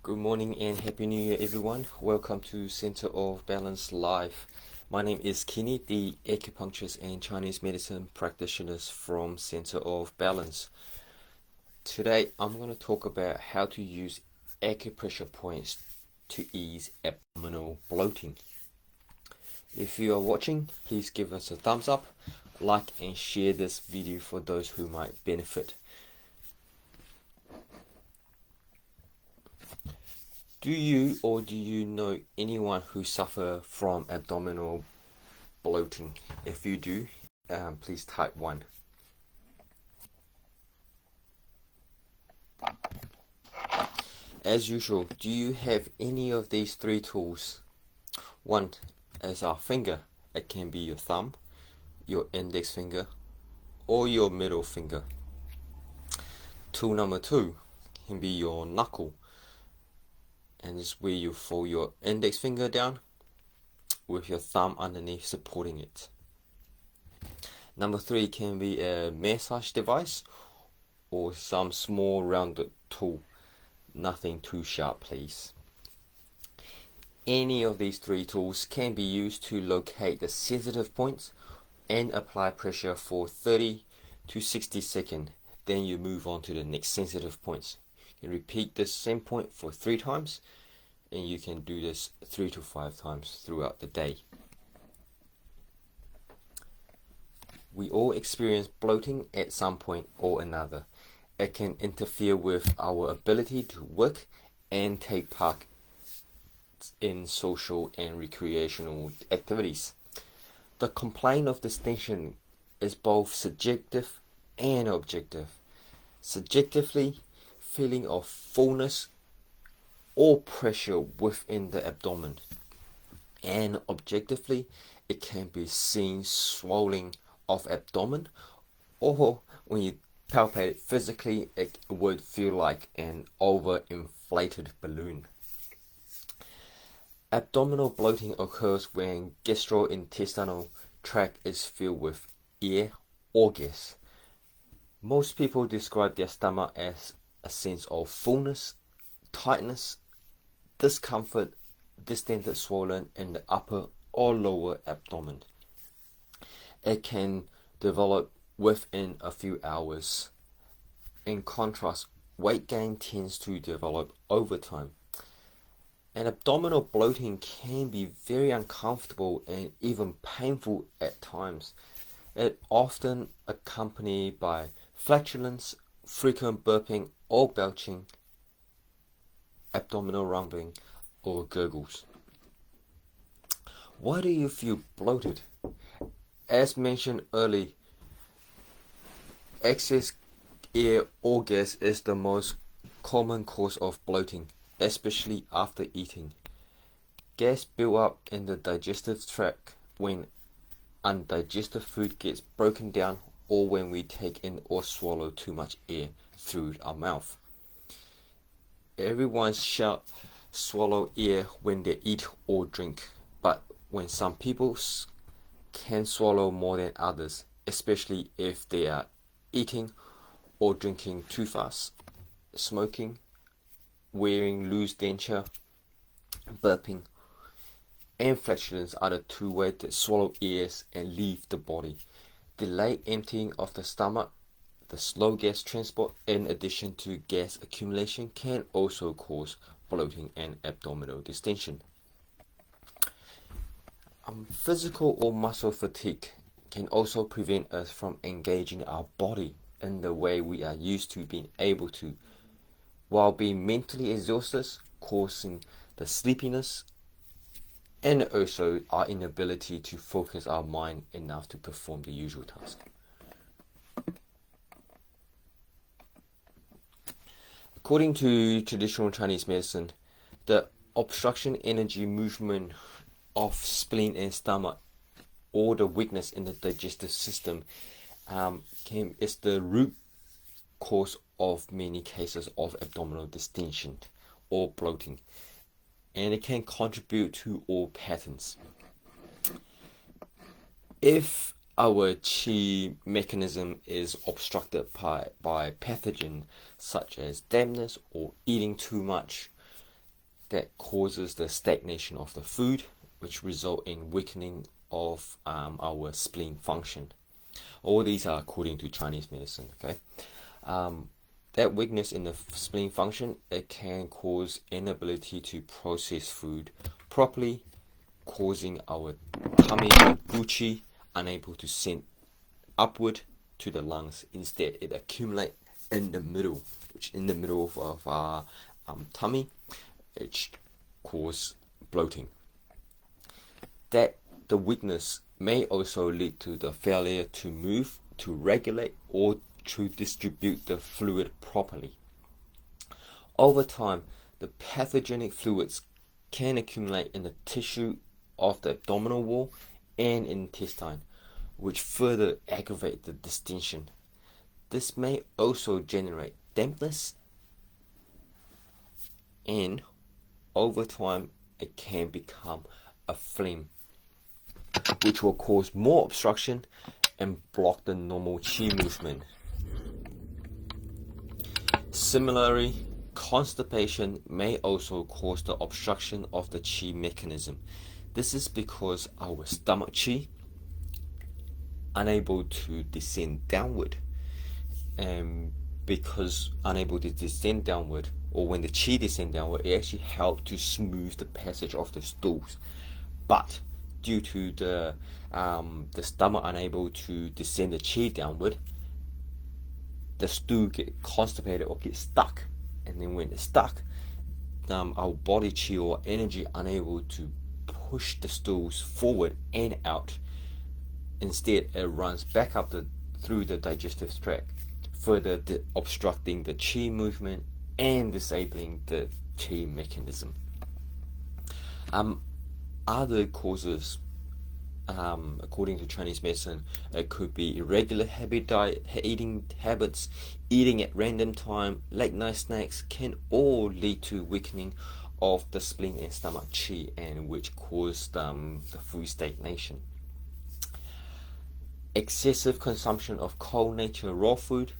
Good morning and Happy New Year, everyone. Welcome to Center of Balance Live. My name is Kenny, the acupuncturist and Chinese medicine practitioners from Center of Balance. Today, I'm going to talk about how to use acupressure points to ease abdominal bloating. If you are watching, please give us a thumbs up, like and share this video for those who might benefit. Do you know anyone who suffer from abdominal bloating? If you do, please type 1. As usual, do you have any of these 3 tools? 1 is our finger. It can be your thumb, your index finger, or your middle finger. Tool number 2 can be your knuckle. And this is where you fold your index finger down with your thumb underneath supporting it. Number 3 can be a massage device or some small rounded tool. Nothing too sharp, please. Any of these 3 tools can be used to locate the sensitive points and apply pressure for 30 to 60 seconds. Then you move on to the next sensitive points. You repeat this same point for 3 times, and you can do this 3 to 5 times throughout the day. We all experience bloating at some point or another. It can interfere with our ability to work and take part in social and recreational activities. The complaint of distension is both subjective and objective. Subjectively, feeling of fullness or pressure within the abdomen, and objectively it can be seen swelling of abdomen, or when you palpate it physically it would feel like an overinflated balloon. Abdominal bloating occurs when gastrointestinal tract is filled with air or gas. Most people describe their stomach as a sense of fullness, tightness, discomfort, distended swollen in the upper or lower abdomen. It can develop within a few hours. In contrast, weight gain tends to develop over time. And abdominal bloating can be very uncomfortable and even painful at times. It often accompanied by flatulence, frequent burping or belching, abdominal rumbling or gurgles. Why do you feel bloated? As mentioned earlier, excess air or gas is the most common cause of bloating, especially after eating. Gas build up in the digestive tract when undigested food gets broken down or when we take in or swallow too much air through our mouth. Everyone shall swallow air when they eat or drink, but when some people can swallow more than others, especially if they are eating or drinking too fast, smoking, wearing loose denture, burping, and flatulence are the 2 ways that swallow air and leave the body. Delayed emptying of the stomach, the slow gas transport, in addition to gas accumulation, can also cause bloating and abdominal distension. Physical or muscle fatigue can also prevent us from engaging our body in the way we are used to being able to, while being mentally exhausted, causing the sleepiness and also our inability to focus our mind enough to perform the usual task. According to traditional Chinese medicine, the obstruction energy movement of spleen and stomach, or the weakness in the digestive system, is the root cause of many cases of abdominal distension or bloating, and it can contribute to all patterns. If our chi mechanism is obstructed by pathogen such as dampness or eating too much, that causes the stagnation of the food, which result in weakening of our spleen function. All these are according to Chinese medicine. Okay, that weakness in the spleen function, it can cause inability to process food properly, causing our tummy gucci unable to send upward to the lungs. Instead, it accumulates in the middle, which in the middle of our tummy, it causes bloating. That the weakness may also lead to the failure to move, to regulate, or to distribute the fluid properly. Over time, the pathogenic fluids can accumulate in the tissue of the abdominal wall and intestine, which further aggravate the distension. This may also generate dampness, and over time it can become a phlegm, which will cause more obstruction and block the normal qi movement. Similarly, constipation may also cause the obstruction of the qi mechanism. This is because our stomach qi unable to descend downward, and because unable to descend downward, or when the qi descend downward, it actually helps to smooth the passage of the stools. But due to the stomach unable to descend the qi downward, the stool get constipated or get stuck, and then when it's stuck, our body qi or energy unable to push the stools forward and out. Instead, it runs back up through the digestive tract, further obstructing the qi movement and disabling the qi mechanism. Other causes, according to Chinese medicine, it could be irregular eating habits, eating at random time, late night snacks can all lead to weakening of the spleen and stomach qi, and which cause the food stagnation. Excessive consumption of cold nature raw food,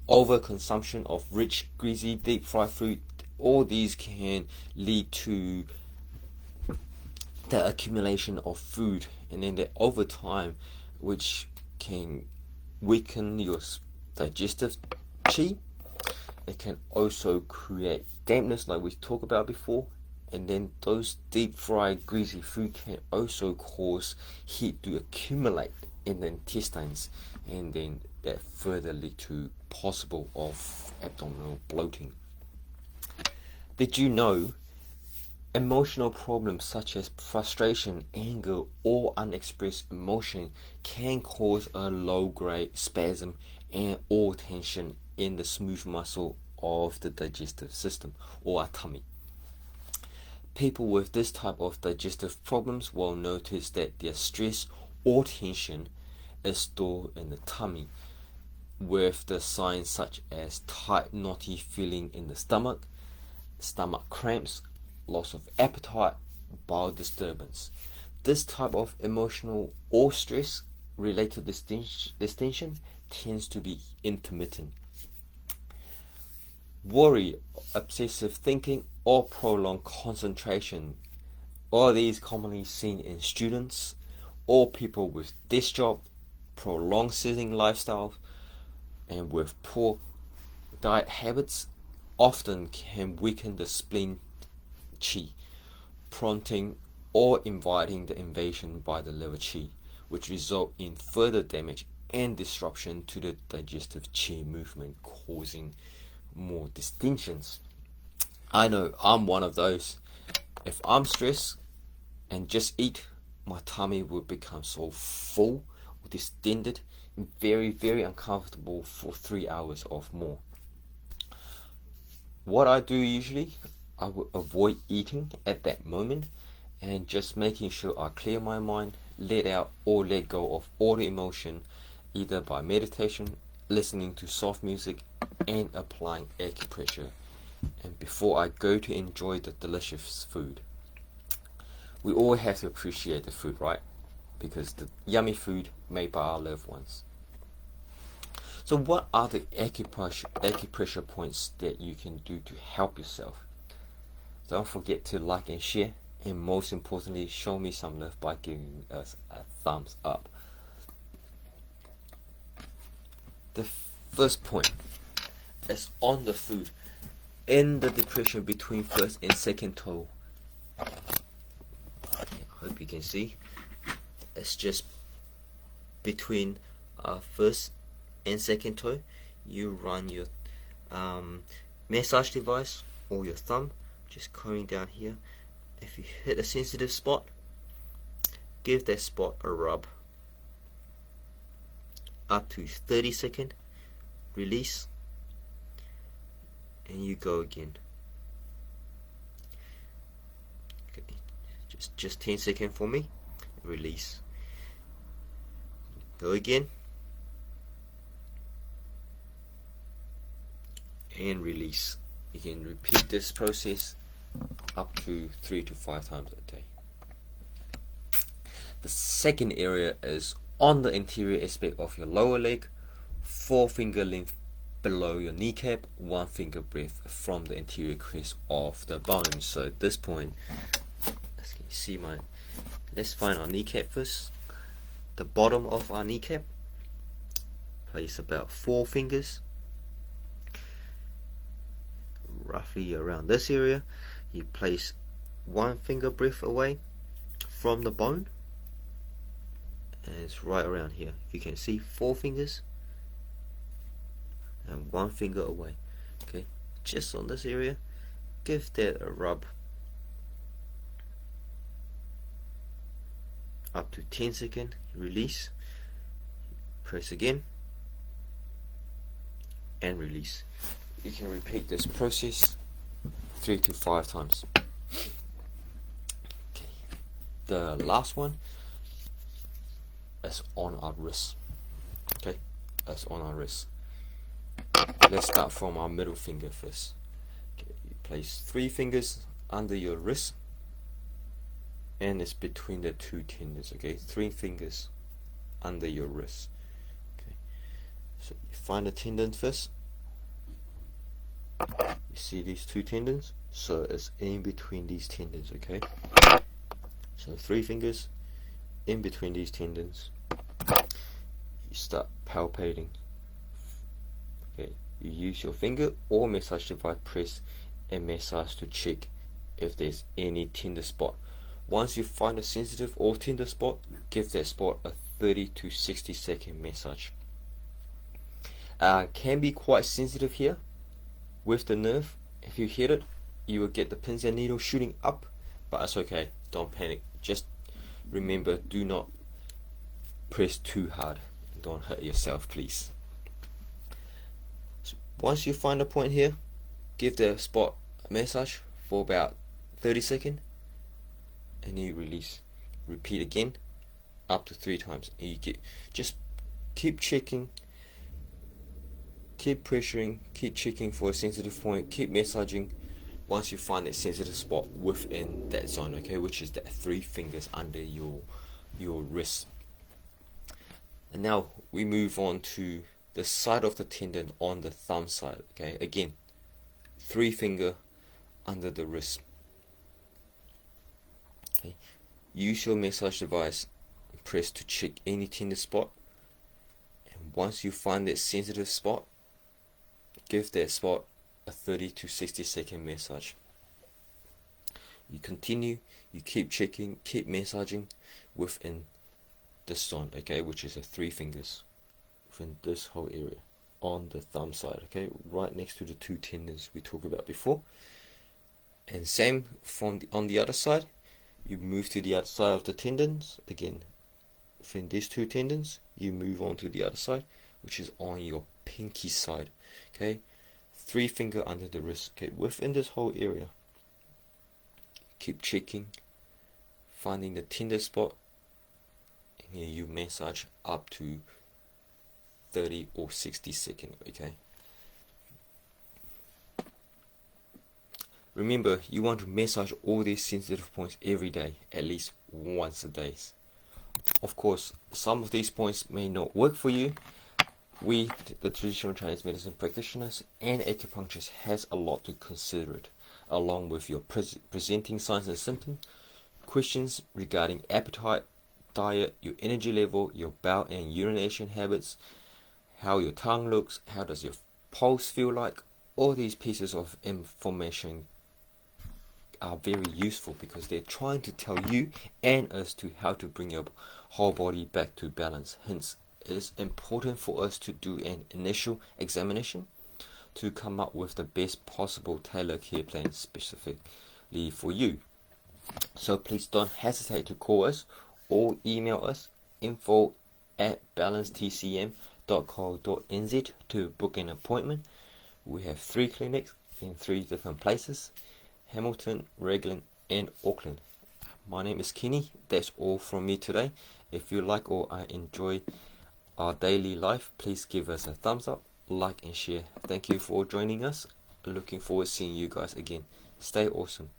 overconsumption of rich, greasy, deep fried food, all these can lead to the accumulation of food, and then that over time, which can weaken your digestive qi. It can also create dampness, like we talked about before, and then those deep fried greasy food can also cause heat to accumulate in the intestines, and then that further lead to possible of abdominal bloating. Did you know emotional problems such as frustration, anger, or unexpressed emotion can cause a low-grade spasm and or tension in the smooth muscle of the digestive system or our tummy? People with this type of digestive problems will notice that their stress or tension is stored in the tummy, with the signs such as tight, knotty feeling in the stomach cramps, loss of appetite, bowel disturbance. This type of emotional or stress related distension tends to be intermittent. Worry, obsessive thinking, or prolonged concentration, all these commonly seen in students or people with desk job, prolonged sitting lifestyle, and with poor diet habits, often can weaken the spleen qi, prompting or inviting the invasion by the liver qi, which result in further damage and disruption to the digestive qi movement, causing more distensions. I know I'm one of those. If I'm stressed and just eat, my tummy will become so full or distended and very, very uncomfortable for 3 hours or more. What I do usually, I will avoid eating at that moment and just making sure I clear my mind, let out or let go of all the emotion, either by meditation, listening to soft music, and applying acupressure, and before I go to enjoy the delicious food. We all have to appreciate the food, right? Because the yummy food made by our loved ones. So what are the acupressure points that you can do to help yourself? Don't forget to like and share, and most importantly, show me some love by giving us a thumbs up. The first point is on the foot, in the depression between first and second toe. I hope you can see. It's just between first and second toe. You run your massage device or your thumb, just going down here. If you hit a sensitive spot, give that spot a rub up to 30 seconds, release, and you go again. Okay, just 10 seconds for me, release, go again, and release. You can repeat this process up to 3 to 5 times a day. The second area is on the anterior aspect of your lower leg, 4 finger length below your kneecap, 1 finger breadth from the anterior crest of the bone. So at this point, as you can see, let's find our kneecap first. The bottom of our kneecap, place about 4 fingers roughly around this area. You place 1 finger breadth away from the bone, and it's right around here. You can see 4 fingers and 1 finger away. Okay, just on this area, give that a rub up to 10 seconds, release, press again, and release. You can repeat this process 3 to 5 times. Okay. The last one is on our wrist. Okay, that's on our wrist. Let's start from our middle finger first. Okay, you place 3 fingers under your wrist, and it's between the 2 tendons. Okay, 3 fingers under your wrist. Okay, so you find the tendon first. You see these 2 tendons, so it's in between these tendons. Okay, so 3 fingers in between these tendons. You start palpating. Okay, you use your finger or massage device, press and massage to check if there's any tender spot. Once you find a sensitive or tender spot, give that spot a 30 to 60 second massage. Can be quite sensitive here with the nerve. If you hit it, you will get the pins and needles shooting up, but it's okay, don't panic. Just remember, do not press too hard, don't hurt yourself, please. So once you find a point here, give the spot a massage for about 30 seconds, and you release. Repeat again up to 3 times, and you just keep checking, keep pressuring, keep checking for a sensitive point, keep massaging once you find that sensitive spot within that zone, okay, which is that 3 fingers under your wrist. And now we move on to the side of the tendon on the thumb side. Okay, again, 3 finger under the wrist. Okay, use your massage device and press to check any tender spot, and once you find that sensitive spot, give that spot a 30 to 60 second massage. You continue, you keep checking, keep massaging within this zone, okay, which is a 3 fingers within this whole area on the thumb side, okay, right next to the 2 tendons we talked about before. And same from on the other side, you move to the other side of the tendons again. Within these 2 tendons, you move on to the other side, which is on your pinky side, okay, 3 finger under the wrist, okay, within this whole area. Keep checking, finding the tender spot, and you massage up to 30 or 60 seconds, okay. Remember, you want to massage all these sensitive points every day, at least once a day. Of course, some of these points may not work for you, We, the traditional Chinese medicine practitioners and acupuncturists, has a lot to consider it, along with your presenting signs and symptoms, questions regarding appetite, diet, your energy level, your bowel and urination habits, how your tongue looks, how does your pulse feel like. All these pieces of information are very useful because they're trying to tell you and us to how to bring your whole body back to balance. Hence, it is important for us to do an initial examination to come up with the best possible tailored care plan specifically for you. So please don't hesitate to call us or email us info@balancetcm.co.nz to book an appointment. We have 3 clinics in 3 different places: Hamilton, Raglan and Auckland. My name is Kenny. That's all from me today. If you like or enjoy our daily life, please give us a thumbs up, like and share. Thank you for joining us. Looking forward to seeing you guys again. Stay awesome.